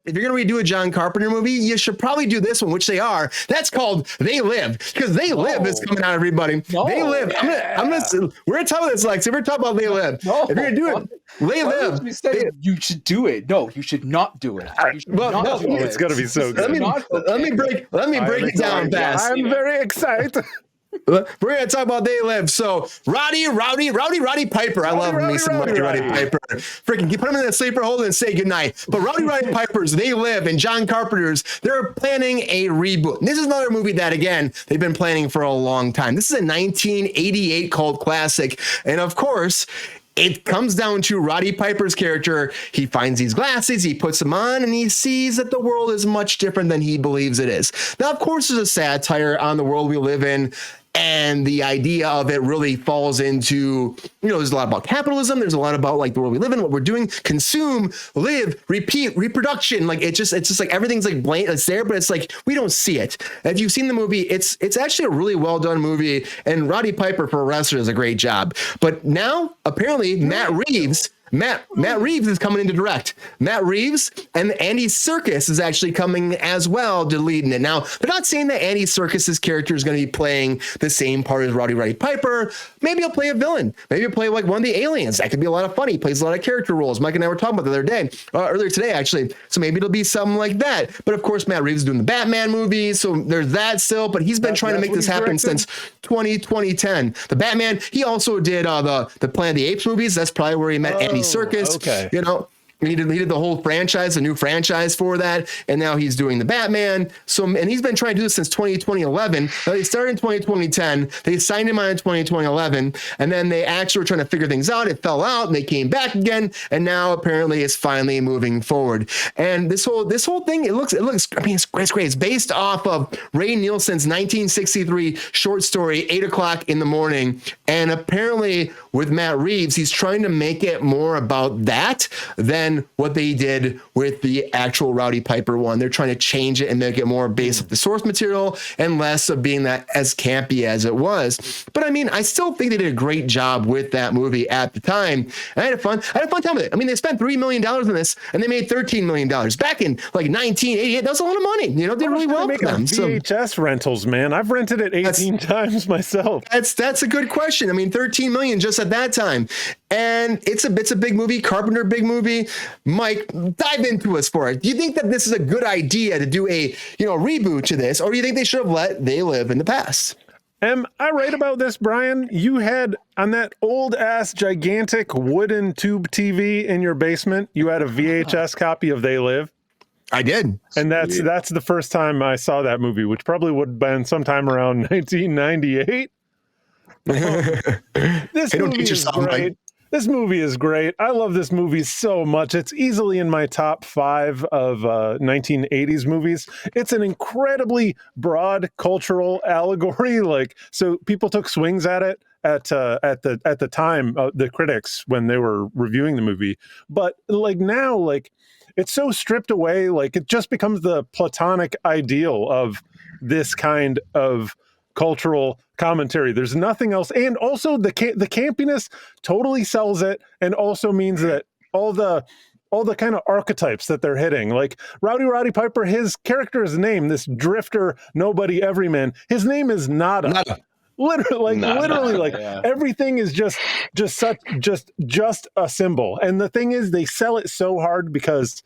if you're going to redo a John Carpenter movie, you should probably do this one, which they are. That's called They Live, because They Live is coming out, everybody. They Live. We're going to talk about this, Lex. We're going to talk about They Live. If you're going to do it, They Live. You should do it. No, you should not do it. It's going to be so good. Let me break it down fast. I'm very excited. We're going to talk about They Live. So, Roddy Piper. I love me some Roddy Piper. Freaking put him in the sleeper hold and say goodnight. But Roddy Piper's They Live and John Carpenter's, they're planning a reboot. And this is another movie that, again, they've been planning for a long time. This is a 1988 cult classic. And of course, it comes down to Roddy Piper's character. He finds these glasses, he puts them on, and he sees that the world is much different than he believes it is. Now, of course, there's a satire on the world we live in. And the idea of it really falls into, there's a lot about capitalism. There's a lot about like the world we live in, what we're doing, consume, live, repeat, reproduction. Like it's just like everything's like blatant. It's there, but it's like we don't see it. If you've seen the movie, it's actually a really well done movie. And Roddy Piper for a wrestler does a great job. But now apparently Matt Reeves is coming in to direct. Matt Reeves and Andy Serkis is actually coming as well to lead in it. Now, they're not saying that Andy Serkis's character is going to be playing the same part as Roddy Piper. Maybe he'll play a villain. Maybe he'll play like one of the aliens. That could be a lot of fun. He plays a lot of character roles. Mike and I were talking about the other day, earlier today, actually. So maybe it'll be something like that. But of course, Matt Reeves is doing the Batman movies. So there's that still. But he's been trying to make this happen since 2010. The Batman, he also did the Planet of the Apes movies. That's probably where he met Andy Serkis. Okay. He did the whole franchise, a new franchise for that, and now he's doing the Batman. And he's been trying to do this since 2011. Now they started in 2010. They signed him on in 2011, and then they actually were trying to figure things out. It fell out, and they came back again, and now apparently it's finally moving forward. And this whole thing, it looks. I mean, it's great. It's based off of Ray Nielsen's 1963 short story, 8:00 in the morning, and apparently with Matt Reeves, he's trying to make it more about that than what they did with the actual Roddy Piper one. They're trying to change it and make it more based off the source material and less of being that as campy as it was. But I mean, I still think they did a great job with that movie at the time. And I had a fun time with it. I mean, they spent $3 million on this and they made $13 million back in like 1988. That was a lot of money. Did really well for them. VHS rentals, man. I've rented it 18 times myself. That's a good question. I mean, 13 million just at that time. And it's a big movie, Carpenter big movie. Mike, dive into us for it. Do you think that this is a good idea to do a reboot to this, or do you think they should have let They Live in the past? Am I right about this, Brian? You had on that old ass gigantic wooden tube TV in your basement, you had a VHS copy of They Live. I did. And that's the first time I saw that movie, which probably would have been sometime around 1998. This movie is great. This movie is great. I love this movie so much. It's easily in my top 5 of 1980s movies. It's an incredibly broad cultural allegory. So people took swings at it at the time, the critics, when they were reviewing the movie. But now, it's so stripped away. It just becomes the platonic ideal of this kind of cultural commentary. There's nothing else. And also the campiness totally sells it, and also means that all the kind of archetypes that they're hitting, like Roddy Piper, his character's name, this drifter, nobody, everyman, his name is Nada. Literally, everything is just a symbol. And the thing is, they sell it so hard because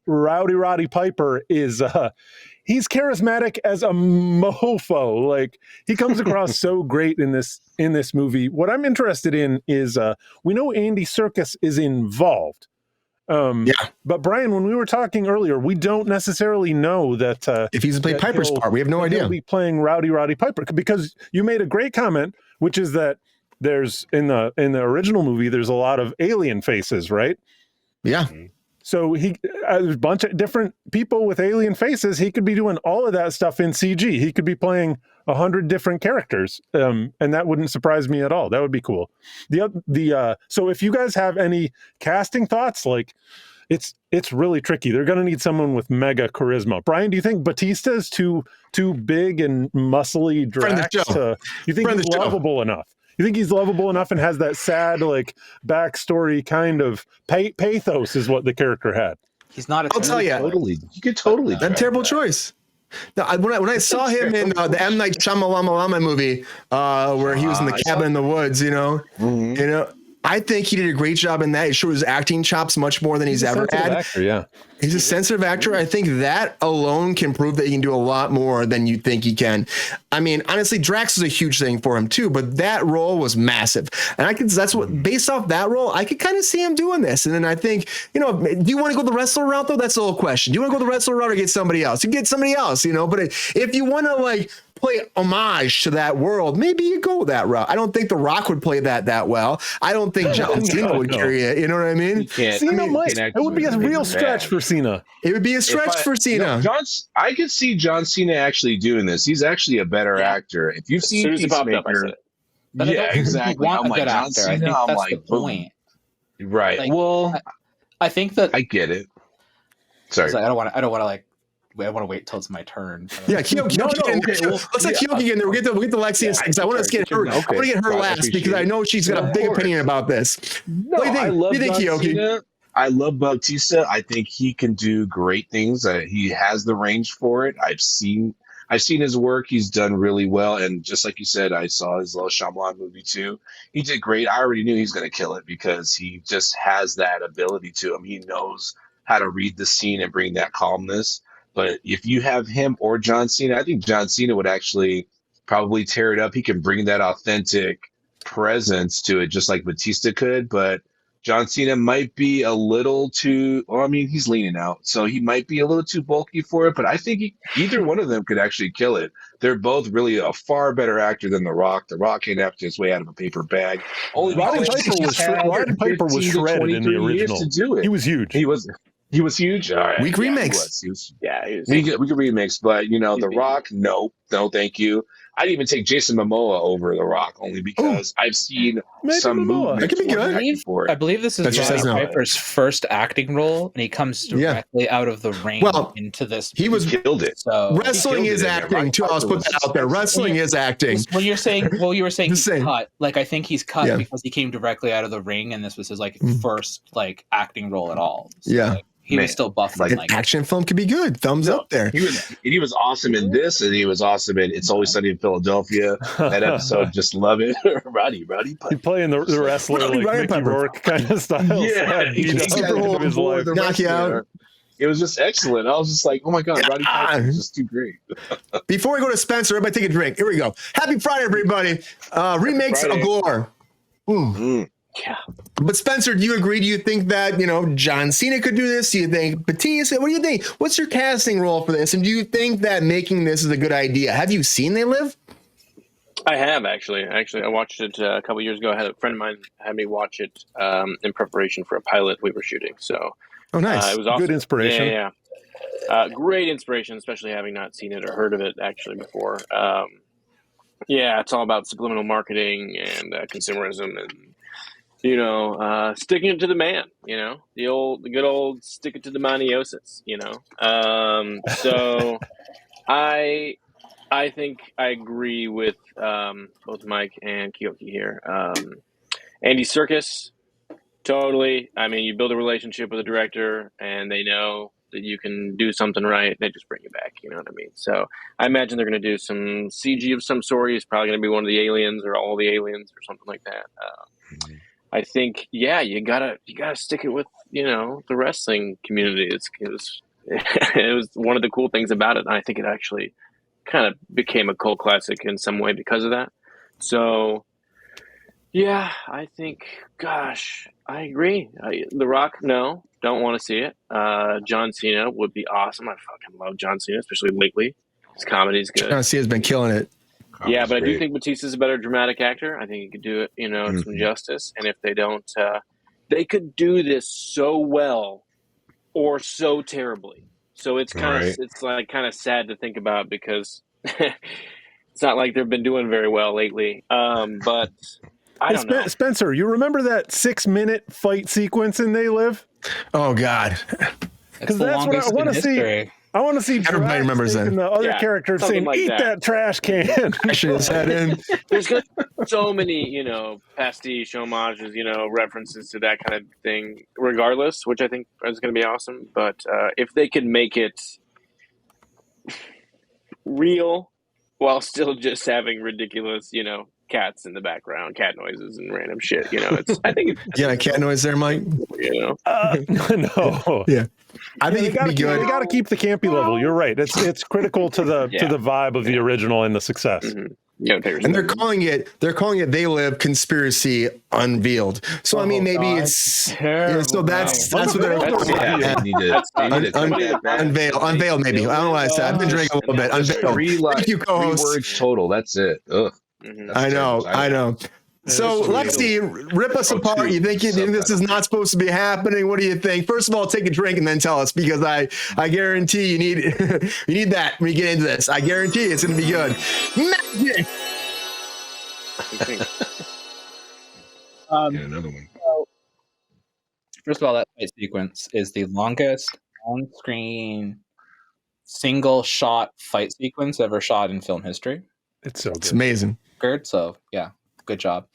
Roddy Piper is he's charismatic as a mofo. He comes across so great in this movie. What I'm interested in is we know Andy Serkis is involved. But Brian, when we were talking earlier, we don't necessarily know that if he's playing Piper's part, we have no idea. He'll be playing Roddy Piper, because you made a great comment, which is that there's in the original movie, there's a lot of alien faces, right? Yeah. So a bunch of different people with alien faces. He could be doing all of that stuff in CG. He could be playing 100 different characters, and that wouldn't surprise me at all. That would be cool. So if you guys have any casting thoughts, it's really tricky. They're going to need someone with mega charisma. Brian, do you think Batista is too big and muscly Drax? You think he's lovable enough? You think he's lovable enough and has that sad, backstory kind of pathos is what the character had? He's not. I'll tell you, You could totally. that's a terrible choice. No, when I saw him in the M. Night Shyamalan movie, where he was in the cabin in the woods, I think he did a great job in that. He showed his acting chops much more than he's ever had. Actor, yeah. He's a sensitive actor. I think that alone can prove that he can do a lot more than you think he can. I mean, honestly, Drax is a huge thing for him too, but that role was massive. And based off that role, I could kind of see him doing this. And then I think, do you want to go the wrestler route though? That's the whole question. Do you want to go the wrestler route or get somebody else? You get somebody else, but if you want to play homage to that world, maybe you go that route. I don't think The Rock would play that well. I don't think John Cena would carry it. You know what I mean? Cena might. It would be a real stretch for Cena. It would be a stretch for Cena. I could see John Cena actually doing this. He's actually a better actor. If you've seen Peacemaker, yeah, exactly. Want a good actor. I think that's the point. Right. I think that I get it. Sorry, I don't want to I want to wait till it's my turn. Yeah, Keoki. Let's let Keoki in there. We'll get the Lexi because I want to get her. I want to get her last because I know she's got a big opinion about this. No, I love Keoki. I love Bautista. I think he can do great things. He has the range for it. I've seen his work. He's done really well. And just like you said, I saw his little Shyamalan movie too. He did great. I already knew he was going to kill it because he just has that ability to him. He knows how to read the scene and bring that calmness. But if you have him or John Cena, I think John Cena would actually probably tear it up. He can bring that authentic presence to it, just like Batista could. But John Cena might be a little too, he's leaning out. So he might be a little too bulky for it. But I think either one of them could actually kill it. They're both really a far better actor than The Rock. The Rock can't act his way out of a paper bag. Roddy Piper was shredded in the original. To do it. He was huge. He was huge. All right. Weak remakes. He was we could remix, but The Rock, no, thank you. I'd even take Jason Momoa over The Rock only because I've seen some movies. That could be good. I believe this is Roddy Piper's first acting role, and he comes directly out of the ring into this. He killed it. So wrestling is acting too. I'll put that out there. Wrestling is acting. When you were saying he's cut. I think he's cut because he came directly out of the ring, and this was his first acting role at all. So, he was still buff. An action film could be good. Thumbs up there. He was awesome in this, and he was awesome in It's Always Sunny in Philadelphia. That episode, just love it. Roddy Piper. He playing the wrestler Mickey Rourke kind of style. Yeah, knock you out. It was just excellent. I was just like, oh my God, Roddy Piper is just too great. Before we go to Spencer, everybody take a drink. Here we go. Happy Friday, everybody. Remakes galore. Yeah. But Spencer, do you agree? Do you think that, John Cena could do this? Do you think Batista? What do you think? What's your casting role for this? And do you think that making this is a good idea? Have you seen They Live? I have, actually. I watched it a couple years ago. I had a friend of mine had me watch it in preparation for a pilot we were shooting. So, oh, nice. It was awesome. Good inspiration. Yeah. Great inspiration, especially having not seen it or heard of it actually before. It's all about subliminal marketing and consumerism and sticking it to the man, the good old stick it to the maniosis, So I think I agree with both Mike and Keoki here. Andy Serkis, totally. You build a relationship with a director and they know that you can do something right. They just bring you back. You know what I mean? So I imagine they're going to do some CG of some sort. He's probably going to be one of the aliens or all the aliens or something like that. I think, you gotta stick it with, the wrestling community. It was one of the cool things about it. And I think it actually kind of became a cult classic in some way because of that. So, I think, gosh, I agree. The Rock, no, don't want to see it. John Cena would be awesome. I fucking love John Cena, especially lately. His comedy's good. John Cena's been killing it. Yeah, but I do think Batista's a better dramatic actor. I think he could do it, some justice. And if they don't, they could do this so well or so terribly. So it's kind of sad to think about because it's not like they've been doing very well lately. But I don't know. Spencer, you remember that 6-minute fight sequence in They Live? Oh God. It's the longest in history. I want to see Everybody remembers taking that. the other character saying, like "Eat that trash can." Crashing his head in. There's going to be so many, pastiche homages, references to that kind of thing, regardless, which I think is going to be awesome. But if they can make it real while still just having ridiculous, cats in the background, cat noises and random shit, I think it's cat noise there, Mike. No. Yeah. I think they got to keep the campy level. You're right. It's critical to the vibe of the original and the success. Mm-hmm. And they're calling it They Live Conspiracy Unveiled. So I mean, maybe it's so that's what they're unveiled. Maybe I don't know what I said. I've been drinking a little bit. Unveiled. Thank you, co-host. 3 words total. That's it. Ugh. That's I know. So Lexi, rip us apart. You think this is not supposed to be happening? What do you think? First of all, take a drink and then tell us, because I guarantee you need you need that when you get into this. I guarantee it's going to be good. Magic. Another one. First of all, that fight sequence is the longest on-screen single shot fight sequence ever shot in film history. It's so good. It's amazing. So yeah, good job.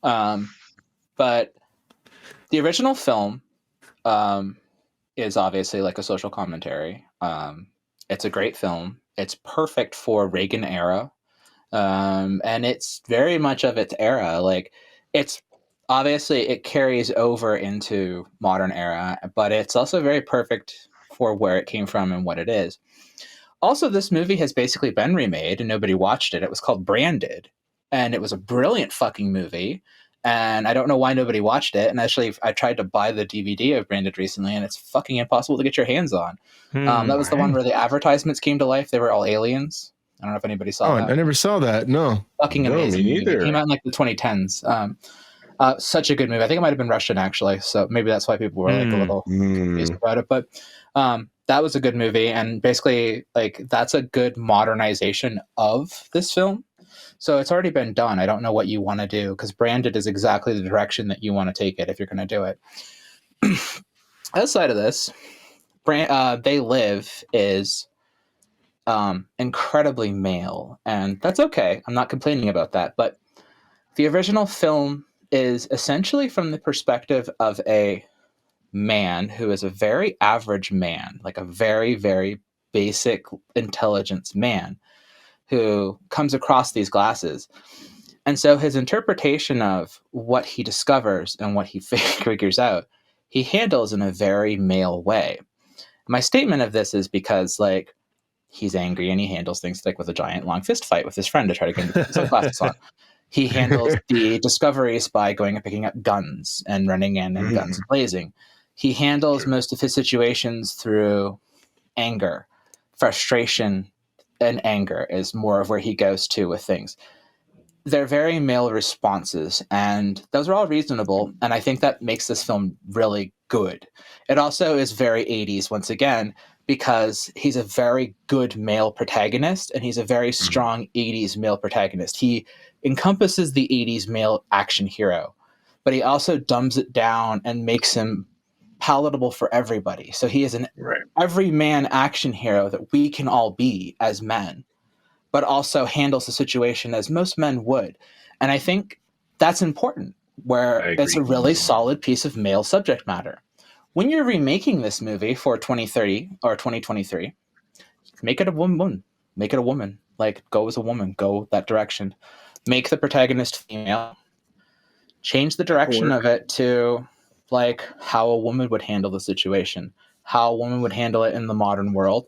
But the original film is obviously like a social commentary. It's a great film. It's perfect for Reagan era. And it's very much of its era. Like, it's obviously it carries over into modern era, but it's also very perfect for where it came from and what it is. Also, this movie has basically been remade and nobody watched it. It was called Branded, and it was a brilliant fucking movie. And I don't know why nobody watched it. And actually, I tried to buy the DVD of Branded recently, and it's fucking impossible to get your hands on. That was the one where the advertisements came to life. They were all aliens. I don't know if anybody saw that. I never saw that. No. Fucking amazing. Me neither. It came out in like the 2010s. Such a good movie. I think it might have been Russian, actually. So maybe that's why people were like a little confused about it. But that was a good movie. And basically, like, that's a good modernization of this film. So it's already been done. I don't know what you want to do, because Branded is exactly the direction that you want to take it if you're going to do it. Outside of this, They Live is incredibly male, and that's okay. I'm not complaining about that. But the original film is essentially from the perspective of a man who is a very average man, like a very, very basic intelligence man who comes across these glasses. And so his interpretation of what he discovers and what he figures out, he handles in a very male way. My statement of this is because, like, he's angry and he handles things like with a giant long fist fight with his friend to try to get his sunglasses on. He handles the discoveries by going and picking up guns and running in and guns blazing. He handles most of his situations through anger, frustration, and anger is more of where he goes to with things. They're very male responses, and those are all reasonable, and I think that makes this film really good. It also is very 80s once again, because he's a very good male protagonist, and he's a very strong 80s male protagonist. He encompasses the 80s male action hero, but he also dumbs it down and makes him palatable for everybody. So he is an everyman action hero that we can all be as men, but also handles the situation as most men would. And I think that's important, where it's a really solid piece of male subject matter. When you're remaking this movie for 2030 or 2023, make it a woman. Make it a woman. Like, go as a woman. Go that direction. Make the protagonist female. Change the direction of it to, like, how a woman would handle the situation, how a woman would handle it in the modern world.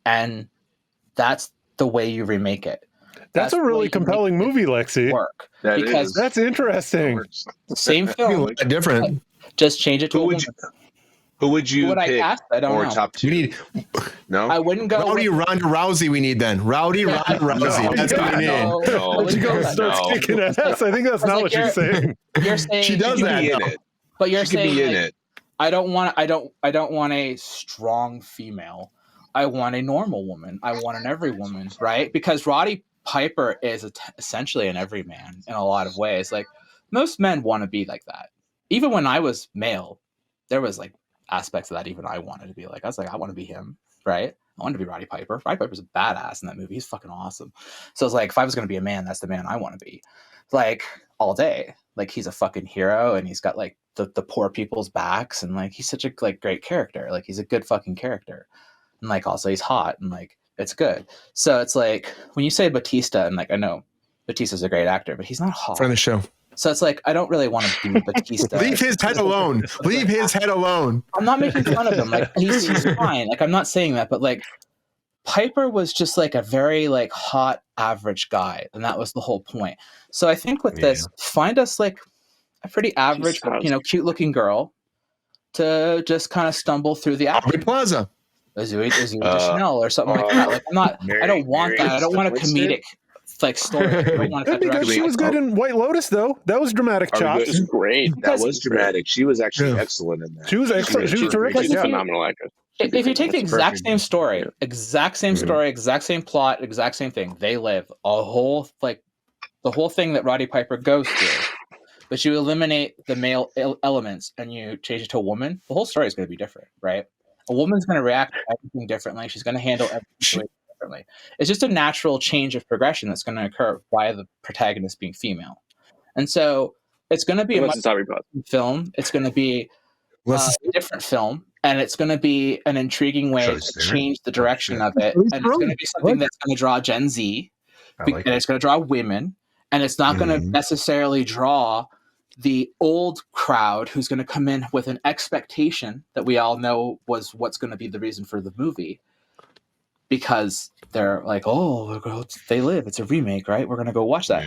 And that's the way you remake it. That's a really compelling movie, Lexi. Work. That's interesting. Same film. Different. Just change it to a woman. Who would you pick? I cast? I don't know. Top 2? No, I wouldn't go. Rowdy Ronda Rousey. We need then. Rowdy Ronda Rousey. That's what we need. But you go starts kicking ass. I think that's not what you're saying. You're saying she does that. In it. But you're saying be in it. I don't want a strong female. I want a normal woman. I want an every woman, right? Because Roddy Piper is essentially an everyman in a lot of ways. Like, most men want to be like that. Even when I was male, there was like aspects of that even I wanted to be like. I was like, I want to be him, right? I wanted to be Roddy Piper. Roddy Piper's a badass in that movie. He's fucking awesome. So it's like, if I was going to be a man, that's the man I want to be. Like, all day. Like, he's a fucking hero, and he's got like the poor people's backs, and like he's such a like great character. Like, he's a good fucking character. And like also he's hot, and like it's good. So it's like when you say Batista, and like I know Batista's a great actor, but he's not hot. Friend of the show. So it's like I don't really want to be Batista. Leave his head alone. Leave his head alone. I'm not making fun of him. Like he's fine. Like I'm not saying that, but like Piper was just like a very like hot average guy, and that was the whole point. So I think with this, find us like a pretty average, cute looking girl to just kind of stumble through the Aubrey Plaza. Zooey Deschanel or something like that. Like I'm not. I don't want that. I don't want a comedic like story. I don't want Good because she was good in White Lotus, though. That was dramatic chops. It was great. That was dramatic. She was actually excellent in that. She was excellent. She was terrific. She's a phenomenal actress. If you take the exact same story, exact same plot, exact same thing, they live a whole like the whole thing that Roddy Piper goes through, but you eliminate the male elements and you change it to a woman, the whole story is going to be different, right? A woman's going to react to everything differently. She's going to handle everything differently. It's just a natural change of progression that's going to occur by the protagonist being female. And so it's going to be a much different film. It's going to be a different film. And it's going to be an intriguing way to change the direction of it. And it's going to be something that's going to draw Gen Z. And it's going to draw women. And it's not going to necessarily draw the old crowd who's going to come in with an expectation that we all know was what's going to be the reason for the movie, because they're like, oh, They Live, it's a remake, right? We're going to go watch that.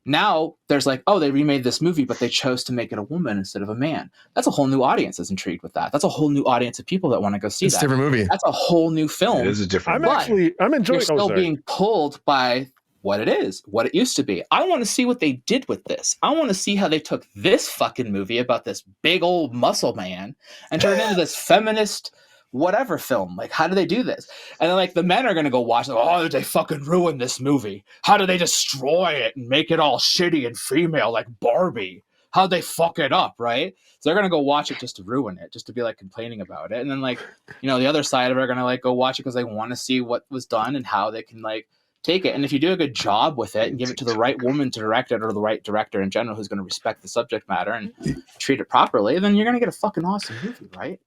Now there's like, oh, they remade this movie, but they chose to make it a woman instead of a man. That's a whole new audience that's intrigued with that. That's a whole new audience of people that want to go see that. It's a different movie. That's a whole new film. It is a different I'm enjoying You're still being pulled by what it is, what it used to be. I want to see what they did with this. I want to see how they took this fucking movie about this big old muscle man and turned it into this feminist whatever film. Like, how do they do this? And then like the men are going to go watch it. Oh, they fucking ruin this movie. How do they destroy it and make it all shitty and female like Barbie? How'd they fuck it up, right? So they're going to go watch it just to ruin it, just to be like complaining about it. And then like, the other side of it are going to like go watch it because they want to see what was done and how they can like take it. And if you do a good job with it and give it to the right woman to direct it, or the right director in general who's going to respect the subject matter and treat it properly, then you're going to get a fucking awesome movie, right?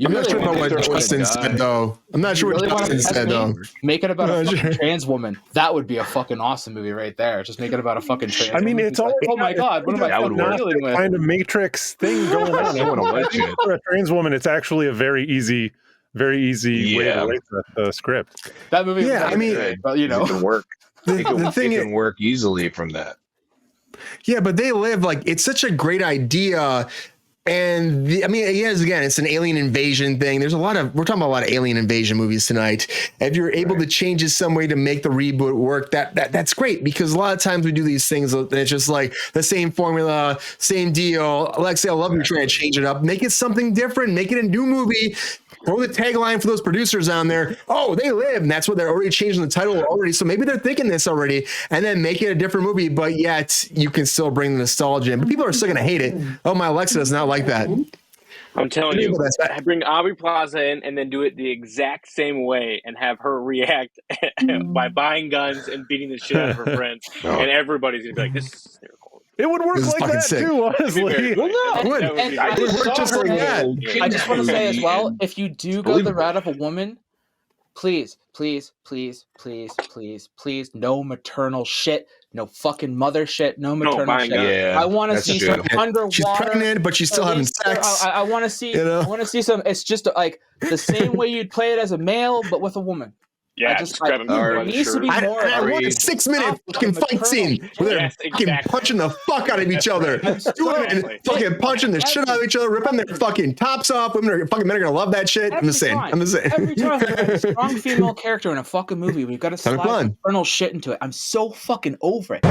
I'm not sure about what Justin said, though. I'm not sure what Justin said, though. Make it about a fucking trans woman. That would be a fucking awesome movie right there. Just make it about a fucking trans woman. I mean, it's all. Oh my god, what am I fucking dealing with? Kind of Matrix thing going on. For a trans woman, it's actually a very easy way to write the script. That movie, but it can work. It can work easily from that. Yeah, but They Live, like, it's such a great idea. And it's an alien invasion thing. We're talking about a lot of alien invasion movies tonight. If you're able to change it some way to make the reboot work, that's great, because a lot of times we do these things and it's just like the same formula, same deal. Lexi, I love you trying to change it up, make it something different, make it a new movie. Throw the tagline for those producers on there. Oh, They Live. And that's what they're already changing the title already. So maybe they're thinking this already, and then make it a different movie, but yet you can still bring the nostalgia in. But people are still going to hate it. Oh, my Alexa does not like that. I'm telling you, bring Aubrey Plaza in and then do it the exact same way and have her react by buying guns and beating the shit out of her friends. And everybody's going to be like, this is hysterical. It would work like that sick. Too, honestly. Well, no, it would. I just want to say as well, if you do go the route of a woman, please, no maternal shit, no fucking mother shit, no maternal shit. Yeah, I want to see some underwater. She's pregnant, but she's still having sex. I want to see. I want to see some. It's just like the same way you'd play it as a male, but with a woman. Yeah, just grab him. There needs to be more. I want a 6-minute fucking fight scene where they're fucking punching the fuck out of each other. Fucking punching the shit out of each other, ripping their fucking tops off. Men are gonna love that shit. I'm just saying. Every time there's a strong female character in a fucking movie, we've got to slide infernal shit into it. I'm so fucking over it.